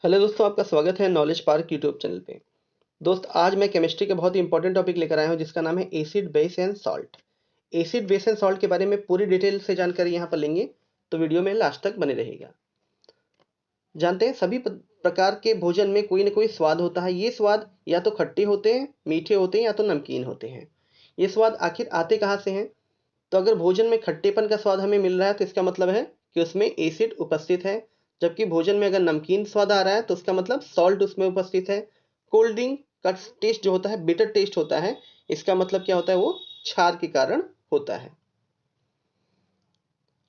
Hello दोस्तों, आपका स्वागत है नॉलेज पार्क यूट्यूब चैनल पे। दोस्त, आज मैं केमिस्ट्री का बहुत ही इंपॉर्टेंट टॉपिक लेकर आया हूँ जिसका नाम है acid base and salt. Acid base and salt के बारे में पूरी डिटेल से जानकारी यहाँ पर लेंगे, तो वीडियो में लास्ट तक बने रहेगा। जानते हैं, सभी प्रकार के भोजन में कोई ना कोई स्वाद होता है। ये स्वाद या तो खट्टे होते हैं, मीठे होते हैं, या तो नमकीन होते हैं। ये स्वाद आखिर आते कहाँ से हैं? तो अगर भोजन में खट्टेपन का स्वाद हमें मिल रहा है तो इसका मतलब है कि उसमें एसिड उपस्थित है। जबकि भोजन में अगर नमकीन स्वाद आ रहा है तो उसका मतलब सॉल्ट उसमें उपस्थित है। कोल्ड ड्रिंक का टेस्ट जो होता है, बिटर टेस्ट होता है, इसका मतलब क्या होता है? वो क्षार के कारण होता है।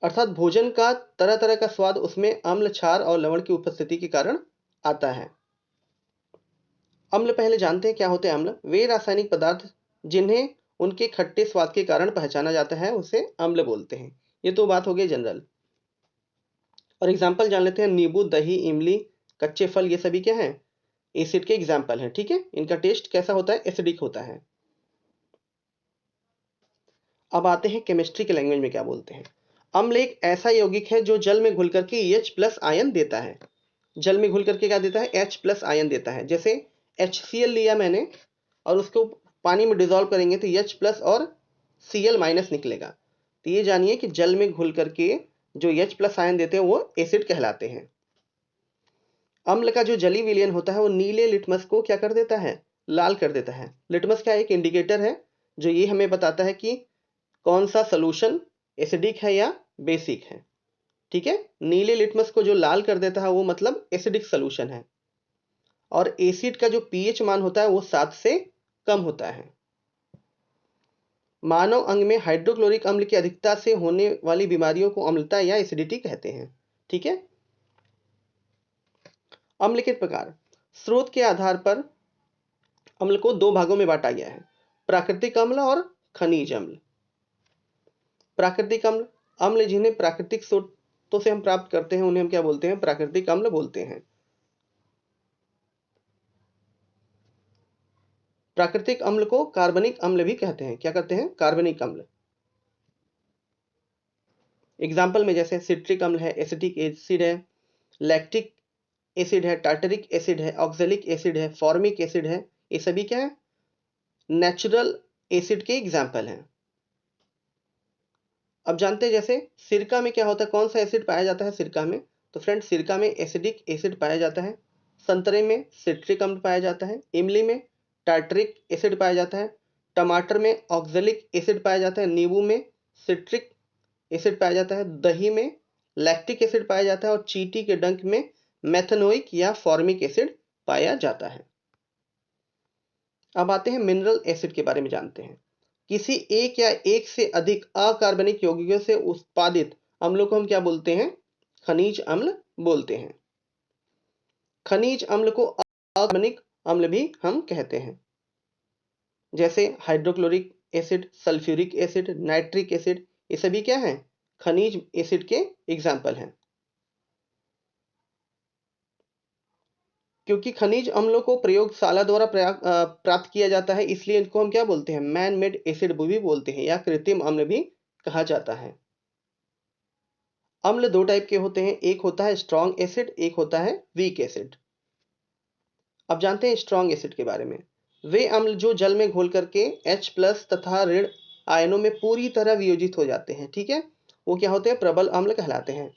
अर्थात भोजन का तरह तरह का स्वाद उसमें अम्ल, क्षार और लवण की उपस्थिति के कारण आता है। अम्ल पहले जानते हैं क्या होते हैं। अम्ल वे रासायनिक पदार्थ जिन्हें उनके खट्टे स्वाद के कारण पहचाना जाता है, उसे अम्ल बोलते हैं। ये तो बात हो गई जनरल। और एग्जाम्पल जान लेते हैं। नींबू, दही, इमली, कच्चे फल, ये सभी क्या हैं? एसिड के एग्जाम्पल हैं। ठीक है, इनका टेस्ट कैसा होता है? एसिडिक होता है। अब आते हैं केमिस्ट्री के लैंग्वेज में क्या बोलते हैं। अम्ल एक ऐसा यौगिक है जो जल में घुल करके H+ आयन देता है। जल में घुल करके क्या देता है? H+ आयन देता है। जैसे HCl लिया मैंने और उसको पानी में डिजोल्व करेंगे तो H+ और Cl- निकलेगा। तो ये जानिए कि जल में घुल करके जो H+ आयन देते हैं वो एसिड कहलाते हैं। अम्ल का जो जलीय विलयन होता है वो नीले लिटमस को क्या कर देता है? लाल कर देता है। लिटमस क्या? एक इंडिकेटर है जो ये हमें बताता है कि कौन सा सॉल्यूशन एसिडिक है या बेसिक है। ठीक है, नीले लिटमस को जो लाल कर देता है वो मतलब एसिडिक सॉल्यूशन है। और एसिड का जो पीएच मान होता है वो 7 से कम होता है। मानव अंग में हाइड्रोक्लोरिक अम्ल की अधिकता से होने वाली बीमारियों को अम्लता या एसिडिटी कहते हैं। ठीक है। अम्ल के प्रकार। स्रोत के आधार पर अम्ल को दो भागों में बांटा गया है, प्राकृतिक अम्ल और खनिज अम्ल। प्राकृतिक अम्ल, अम्ल जिन्हें प्राकृतिक स्रोतों से हम प्राप्त करते हैं उन्हें हम क्या बोलते हैं? प्राकृतिक अम्ल बोलते हैं। प्राकृतिक अम्ल को कार्बनिक अम्ल भी कहते हैं। क्या कहते हैं? कार्बनिक अम्ल। एग्जाम्पल में जैसे सिट्रिक अम्ल है, एसिटिक एसिड है, लैक्टिक एसिड है, टार्टरिक एसिड है, ऑक्जेलिक एसिड है, फॉर्मिक एसिड है। ये सभी क्या है? नेचुरल एसिड के एग्जाम्पल हैं। अब जानते हैं जैसे सिरका में क्या होता है, कौन सा एसिड पाया जाता है सिरका में? तो फ्रेंड, सिरका में एसिडिक एसिड पाया जाता है। संतरे में सिट्रिक अम्ल पाया जाता है। इमली में टार्टरिक एसिड पाया जाता है। टमाटर में ऑक्जेलिक एसिड पाया जाता है। नींबू में सिट्रिक एसिड पाया जाता है। दही में लैक्टिक एसिड पाया जाता है और चींटी के डंक में मेथनोइक या फॉर्मिक एसिड पाया जाता है। अब आते हैं मिनरल एसिड के बारे में जानते हैं। किसी एक या एक से अधिक अकार्बनिक यौगिकों से उत्पादित अम्लों को हम क्या बोलते हैं? खनिज अम्ल बोलते हैं। खनिज अम्ल को अकार्बनिक अम्ल भी हम कहते हैं। जैसे hydrochloric acid, sulphuric acid, nitric acid, ये सभी क्या हैं? खनिज एसिड के एग्जाम्पल हैं। क्योंकि खनिज अम्लों को प्रयोगशाला द्वारा प्राप्त किया जाता है, इसलिए इनको हम क्या बोलते हैं? मैन मेड एसिड भी बोलते हैं या कृत्रिम अम्ल भी कहा जाता है। अम्ल दो टाइप के होते हैं, एक होता है स्ट्रॉन्ग एसिड, एक होता है वीक एसिड। अब जानते हैं स्ट्रॉन्ग एसिड के बारे में। वे अम्ल जो जल में घोल करके H+ तथा ऋण आयनों में पूरी तरह वियोजित हो जाते हैं। ठीक है, वो क्या होते हैं? प्रबल अम्ल कहलाते हैं।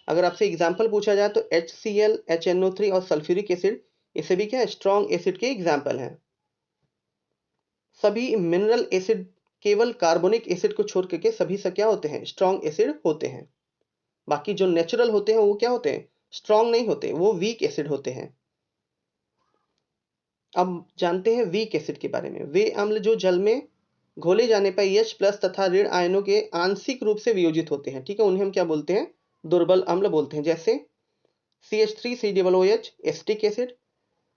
अगर आपसे एग्जाम्पल पूछा जाए तो HCl, HNO3 और सल्फ्यूरिक एसिड, ये सभी क्या? स्ट्रॉन्ग एसिड के एग्जाम्पल हैं। सभी मिनरल एसिड केवल कार्बोनिक एसिड को छोड़ करके सभी से क्या होते हैं? स्ट्रॉन्ग एसिड होते हैं। बाकी जो नेचुरल होते हैं वो क्या होते हैं? स्ट्रॉन्ग नहीं होते, वो वीक एसिड होते हैं। अब जानते हैं वीक एसिड के बारे में। वे अम्ल जो जल में घोले जाने पर H+ तथा ऋण आयनों के आंशिक रूप से वियोजित होते हैं। ठीक है, उन्हें हम क्या बोलते हैं? दुर्बल अम्ल बोलते हैं। जैसे CH3COOH, acetic acid,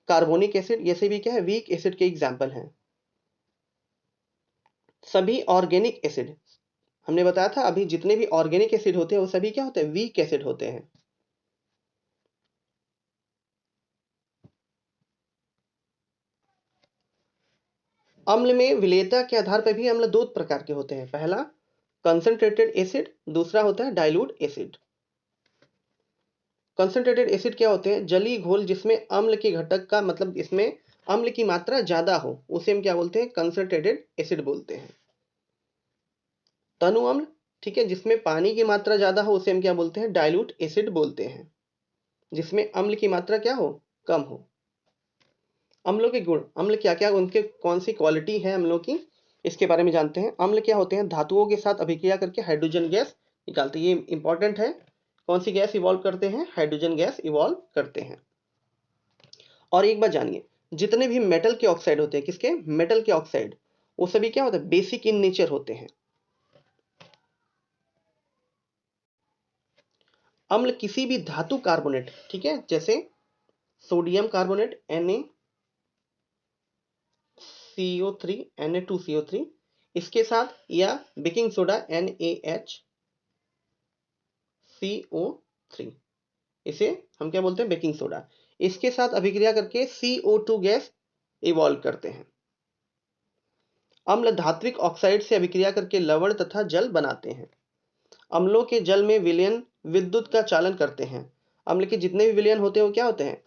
carbonic acid, ये सभी क्या है? वीक एसिड के एग्जाम्पल हैं। सभी ऑर्गेनिक एसिड, हमने बताया था अभी, जितने भी ऑर्गेनिक एसिड होते हैं वो सभी क्या होते हैं? वीक एसिड होते हैं। अम्ल में विलेयता के आधार पर भी अम्ल दो प्रकार के होते हैं। पहला कंसंट्रेटेड एसिड, दूसरा होता है डाइल्यूट एसिड। कंसंट्रेटेड एसिड क्या होते हैं? जलीय घोल जिसमें अम्ल के घटक का मतलब इसमें अम्ल की मात्रा ज्यादा हो, उसे हम क्या बोलते हैं? कंसंट्रेटेड एसिड बोलते हैं। तनु अम्ल, ठीक है, जिसमें पानी की मात्रा ज्यादा हो उसे हम क्या बोलते हैं? डाइल्यूट एसिड बोलते हैं। जिसमें अम्ल की मात्रा क्या हो? कम हो। अम्लों के गुण, अम्ल क्या क्या, उनके कौन सी क्वालिटी है अम्लों की, इसके बारे में जानते हैं। अम्ल क्या होते हैं? धातुओं के साथ अभिक्रिया करके हाइड्रोजन गैस निकालते हैं। ये इंपॉर्टेंट है। कौन सी गैस इवॉल्व करते हैं? हाइड्रोजन गैस इवॉल्व करते हैं। और एक बात जानिए, जितने भी मेटल के ऑक्साइड होते हैं, किसके? मेटल के ऑक्साइड, वो सभी क्या होते हैं? बेसिक इन नेचर होते हैं। अम्ल किसी भी धातु कार्बोनेट, ठीक है, जैसे sodium carbonate Na CO3 Na2CO3, इसके साथ, या बेकिंग सोडा NaHCO3, इसे हम क्या बोलते हैं? Baking soda. इसके साथ अभिक्रिया करके CO2 गैस इवॉल्व करते हैं। अम्ल धात्विक ऑक्साइड से अभिक्रिया करके लवण तथा जल बनाते हैं। अम्लों के जल में विलयन विद्युत का चालन करते हैं। अम्ल के जितने भी विलयन होते हैं वो क्या होते हैं?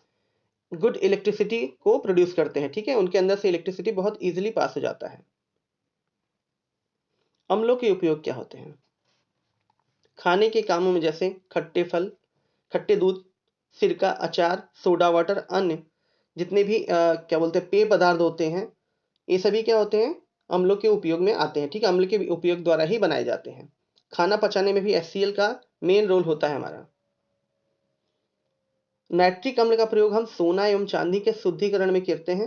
गुड इलेक्ट्रिसिटी को प्रोड्यूस करते हैं, ठीक है, उनके अंदर से इलेक्ट्रिसिटी बहुत इजीली पास हो जाता है। अम्लों के उपयोग क्या होते हैं? खाने के कामों में, जैसे खट्टे फल, खट्टे दूध, सिरका, अचार, सोडा वाटर, अन्य जितने भी क्या बोलते हैं पेय पदार्थ होते हैं, ये सभी क्या होते हैं? अम्लों के उपयोग में आते हैं, ठीक है, अम्ल के उपयोग द्वारा ही बनाए जाते हैं। खाना पचाने में भी HCl का मेन रोल होता है हमारा। नाइट्रिक अम्ल का प्रयोग हम सोना एवं चांदी के शुद्धिकरण में करते हैं।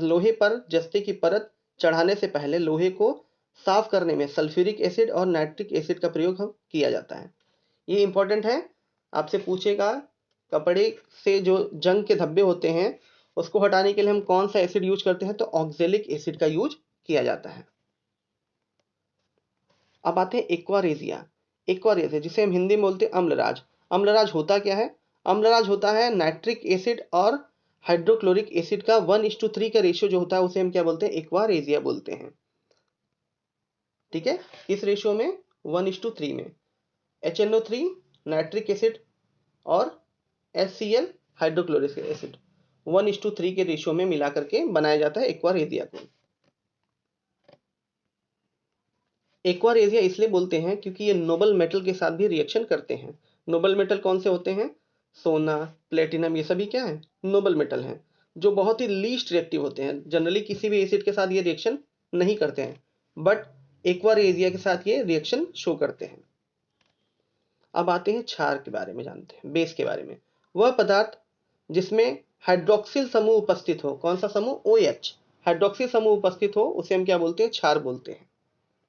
लोहे पर जस्ते की परत चढ़ाने से पहले लोहे को साफ करने में सल्फ्यूरिक एसिड और नाइट्रिक एसिड का प्रयोग हम किया जाता है। ये इंपॉर्टेंट है, आपसे पूछेगा कपड़े से जो जंग के धब्बे होते हैं उसको हटाने के लिए हम कौन सा एसिड यूज करते हैं? तो ऑक्जेलिक एसिड का यूज किया जाता है। अब आते हैं एक्वारेजिया। एक्वारेजिया जिसे हम हिंदी में बोलते हैं अम्लराज। अम्लराज होता क्या है? अम्लराज होता है नाइट्रिक एसिड और हाइड्रोक्लोरिक एसिड का 1:3 का रेशियो जो होता है उसे हम क्या बोलते हैं? एक्वारेजिया बोलते हैं, ठीक है। इस रेशियो में 1:3 में HNO3 नाइट्रिक एसिड और HCl हाइड्रोक्लोरिक एसिड 1:3 के रेशियो में मिला करके बनाया जाता है एक्वारेजिया को। एक्वारेजिया इसलिए बोलते हैं क्योंकि ये नोबल मेटल के साथ भी रिएक्शन करते हैं। नोबल मेटल कौन से होते हैं? सोना, प्लेटिनम, ये सभी क्या है? नोबल मेटल हैं, जो बहुत ही लीस्ट रिएक्टिव होते हैं। जनरली किसी भी एसिड के साथ ये रिएक्शन नहीं करते हैं, बट एक्वारेजिया के साथ ये रिएक्शन शो करते हैं। अब आते हैं क्षार के बारे में जानते हैं, बेस के बारे में। वह पदार्थ जिसमें हाइड्रोक्सिल समूह उपस्थित हो, कौन सा समूह? OH, हाइड्रोक्सिल समूह उपस्थित हो उसे हम क्या बोलते हैं? क्षार बोलते हैं।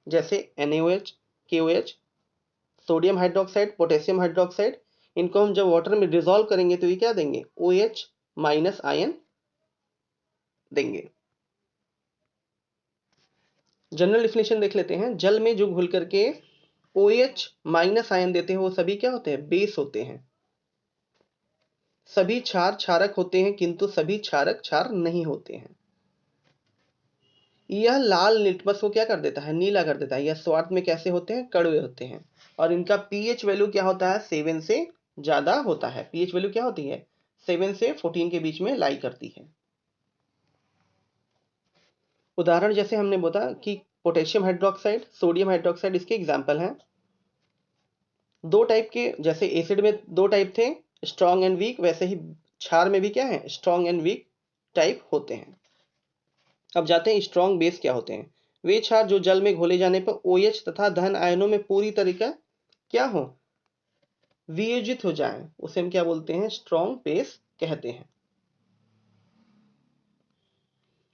जैसे NaOH, KOH, sodium hydroxide, potassium hydroxide, इनको हम जब वाटर में डिसॉल्व करेंगे तो ये क्या देंगे? OH माइनस आयन देंगे। जनरल डिफिनेशन देख लेते हैं। जल में जो घुल करके OH माइनस आयन देते हैं वो सभी क्या होते हैं? बेस होते हैं। सभी क्षार क्षारक होते हैं किंतु सभी क्षारक क्षार नहीं होते हैं। यह लाल लिटमस को क्या कर देता है? नीला कर देता है। यह स्वाद में कैसे होते हैं? कड़वे होते हैं। और इनका पीएच वैल्यू क्या होता है? 7 से ज्यादा होता है। पीएच वैल्यू क्या होती है? 7 से 14 के बीच में लाई करती है। उदाहरण जैसे हमने बोला कि पोटेशियम हाइड्रोक्साइड, सोडियम हाइड्रोक्साइड इसके एग्जाम्पल हैं। दो टाइप के, जैसे एसिड में दो टाइप थे, स्ट्रॉन्ग एंड वीक, वैसे ही क्षार में भी क्या है? स्ट्रॉन्ग एंड वीक टाइप होते हैं। अब जाते हैं स्ट्रॉन्ग बेस क्या होते हैं। वे क्षार जो जल में घोले जाने पर OH तथा धन आयनों में पूरी तरीका क्या हो? वियोजित हो जाए, उसे हम क्या बोलते हैं? स्ट्रॉन्ग बेस कहते हैं।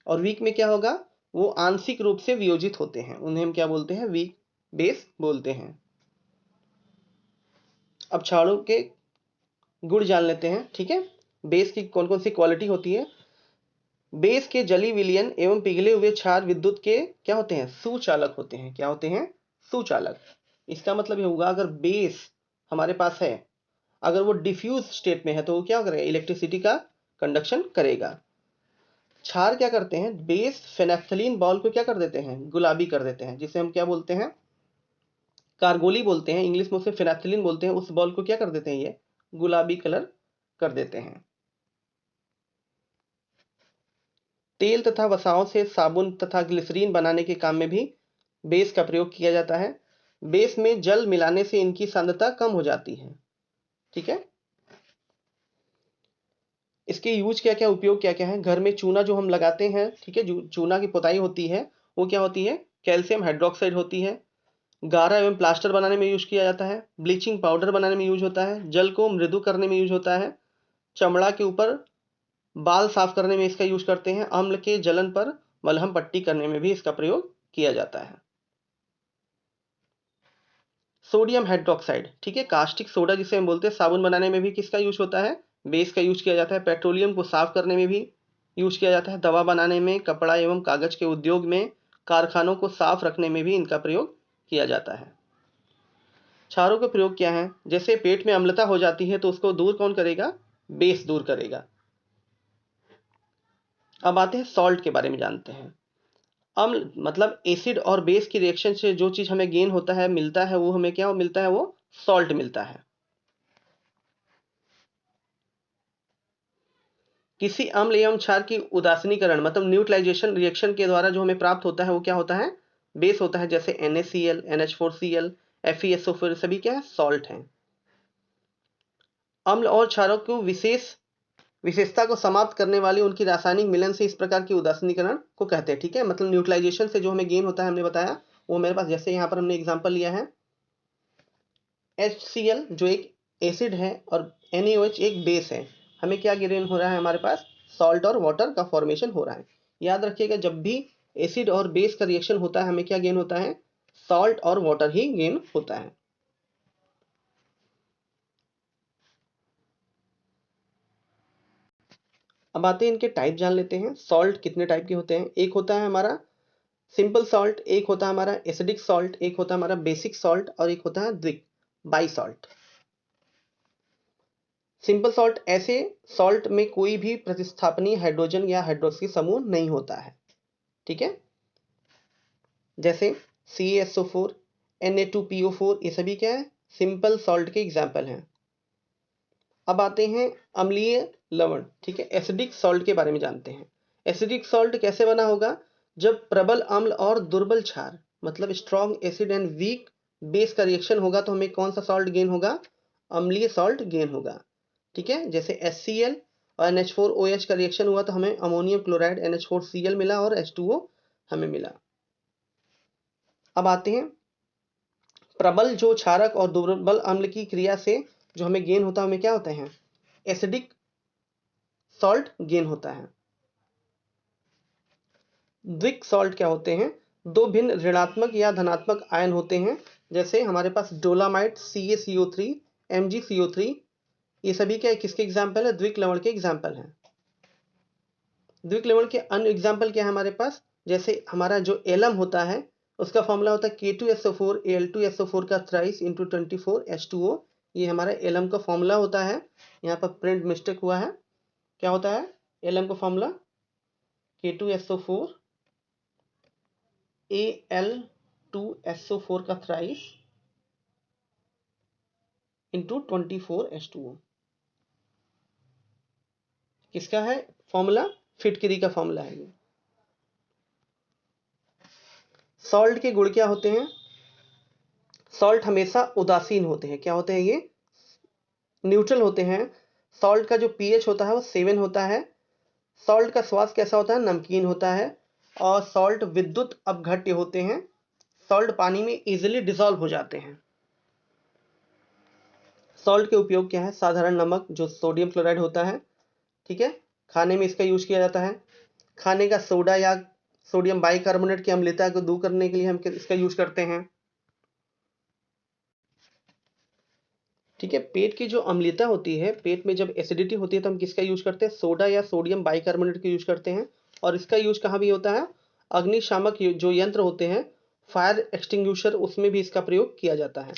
और वीक में क्या होगा? वो आंशिक रूप से वियोजित होते हैं, उन्हें हम क्या बोलते हैं? वीक बेस बोलते हैं। अब क्षारों के गुण जान लेते हैं, ठीक है। बेस की कौन कौन सी क्वालिटी होती है? बेस के जली विलयन एवं पिघले हुए क्षार विद्युत के क्या होते हैं? सुचालक होते हैं। क्या होते हैं? सुचालक। इसका मतलब ये होगा अगर बेस हमारे पास है, अगर वो डिफ्यूज स्टेट में है तो वो क्या करेगा? इलेक्ट्रिसिटी का कंडक्शन करेगा। क्षार क्या करते हैं? बेस फेनेफ्थलीन बॉल को क्या कर देते हैं? गुलाबी कर देते हैं, जिसे हम क्या बोलते हैं? कारगोली बोलते हैं। इंग्लिश में उसे फेनेफ्थलीन बोलते हैं। उस बॉल को क्या कर देते हैं? ये गुलाबी कलर कर देते हैं। तेल तथा वसाओं से साबुन तथा ग्लिसरीन बनाने के काम में भी बेस का प्रयोग किया जाता है। बेस में जल मिलाने से इनकी सांद्रता कम हो जाती है। ठीक है, इसके यूज क्या क्या, उपयोग क्या क्या है। घर में चूना जो हम लगाते हैं, ठीक है, जो चूना की पुताई होती है वो क्या होती है, कैल्शियम हाइड्रोक्साइड होती है। गारा एवं प्लास्टर बनाने में यूज किया जाता है। ब्लीचिंग पाउडर बनाने में यूज होता है। जल को मृदु करने में यूज होता है। चमड़ा के ऊपर बाल साफ करने में इसका यूज करते हैं। अम्ल के जलन पर मलहम पट्टी करने में भी इसका प्रयोग किया जाता है। सोडियम हाइड्रोक्साइड, ठीक है, कास्टिक सोडा जिसे हम बोलते हैं, साबुन बनाने में भी किसका यूज होता है, बेस का यूज किया जाता है। पेट्रोलियम को साफ करने में भी यूज किया जाता है। दवा बनाने में, कपड़ा एवं कागज के उद्योग में, कारखानों को साफ रखने में भी इनका प्रयोग किया जाता है। क्षारों का प्रयोग क्या है, जैसे पेट में अम्लता हो जाती है तो उसको दूर कौन करेगा, बेस दूर करेगा। अब आते हैं सॉल्ट के बारे में जानते हैं। अम्ल मतलब एसिड और बेस की रिएक्शन से जो चीज हमें गेन होता है, मिलता है, वो हमें क्या मिलता है, वो सॉल्ट मिलता है। किसी अम्ल एवं क्षार की उदासीनीकरण मतलब न्यूट्रलाइजेशन रिएक्शन के द्वारा जो हमें प्राप्त होता है वो क्या होता है, बेस होता है। जैसे NaCl, NH4Cl, FeSO4 सभी क्या है, सॉल्ट हैं। अम्ल और क्षारों को विशेषता को समाप्त करने वाली उनकी रासायनिक मिलन से इस प्रकार की उदासीनीकरण को कहते हैं। ठीक है, मतलब न्यूट्रलाइजेशन से जो हमें गेन होता है, हमने बताया वो मेरे पास, जैसे यहाँ पर हमने एग्जांपल लिया है HCl जो एक एसिड है और NaOH एक बेस है। हमें क्या गेन हो रहा है, हमारे पास सॉल्ट और वाटर का फॉर्मेशन हो रहा है। याद रखिएगा, जब भी एसिड और बेस का रिएक्शन होता है हमें क्या गेन होता है, सॉल्ट और वाटर ही गेन होता है। अब आते हैं इनके टाइप जान लेते हैं। सॉल्ट कितने टाइप के होते हैं, एक होता है हमारा सिंपल सॉल्ट, एक होता है हमारा एसिडिक सॉल्ट, एक होता है हमारा बेसिक सॉल्ट और एक होता है द्विक बाई सॉल्ट। सिंपल सॉल्ट ऐसे सॉल्ट में कोई भी प्रतिस्थापनीय हाइड्रोजन या हाइड्रोक्सी समूह नहीं होता है। ठीक है, जैसे CaSO4, Na2PO4 ये सभी क्या है, सिंपल सॉल्ट के एग्जाम्पल हैं। अब आते हैं अम्लीय लवण, ठीक है, एसिडिक सॉल्ट के बारे में जानते हैं। एसिडिक सॉल्ट कैसे बना होगा, जब प्रबल अम्ल और दुर्बल क्षार मतलब strong acid and weak base का रिएक्शन होगा तो हमें कौन सा सॉल्ट गेन होगा, अम्लीय सॉल्ट गेन होगा। ठीक है, जैसे HCl और NH4OH का रिएक्शन हुआ तो हमें अमोनियम क्लोराइड NH4Cl मिला और H2O हमें मिला। अब आते हैं प्रबल जो क्षारक और दुर्बल अम्ल की क्रिया से जो हमें गेन होता है, हमें क्या होते हैं, एसिडिक सॉल्ट गेन होता है। द्विक सॉल्ट क्या होते हैं, दो भिन्न ऋणात्मक या धनात्मक आयन होते हैं। जैसे हमारे पास डोलामाइट CaCO3, MgCO3 ये सभी क्या किसके एग्जाम्पल है, द्विक लवण के एग्जाम्पल हैं। द्विक लवण के अन्य एग्जाम्पल क्या है हमारे पास, जैसे हमारा जो एलम होता है उसका फॉर्मूला होता है K2SO4 Al2SO4 का थ्राइस इंटू 24 H2O। ये हमारा एलम का फॉर्मूला होता है। यहाँ पर प्रिंट मिस्टेक हुआ है, क्या होता है एलम का फॉर्मूला, K2SO4 Al2SO4 का थ्राइस इंटू 24 H2O। किसका है फॉर्मूला, फिटकरी का फॉर्मूला है ये। सॉल्ट के गुण क्या होते हैं, सॉल्ट हमेशा उदासीन होते हैं, क्या होते हैं ये, न्यूट्रल होते हैं। सॉल्ट का जो pH होता है वो 7 होता है। सॉल्ट का स्वाद कैसा होता है, नमकीन होता है। और सॉल्ट विद्युत अपघट्य होते हैं। सॉल्ट पानी में इजीली डिसॉल्व हो जाते हैं। सॉल्ट के उपयोग क्या है, साधारण नमक जो सोडियम क्लोराइड होता है, ठीक है, खाने में इसका यूज किया जाता है। खाने का सोडा या सोडियम बाइकार्बोनेट की अम्लता को दूर करने के लिए हम इसका यूज करते हैं। ठीक है, पेट की जो अम्लता होती है, पेट में जब एसिडिटी होती है तो हम किसका यूज करते हैं, सोडा या सोडियम बाइकार्बोनेट का यूज करते हैं। और इसका यूज कहाँ भी होता है, अग्निशामक जो यंत्र होते हैं, फायर एक्सटिंग्विशर, उसमें भी इसका प्रयोग किया जाता है।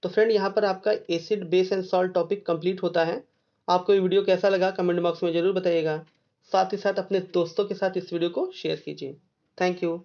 तो फ्रेंड यहाँ पर आपका acid base and salt topic complete होता है। आपको ये वीडियो कैसा लगा कमेंट बॉक्स में जरूर बताइएगा। साथ ही साथ अपने दोस्तों के साथ इस वीडियो को शेयर कीजिए। Thank you.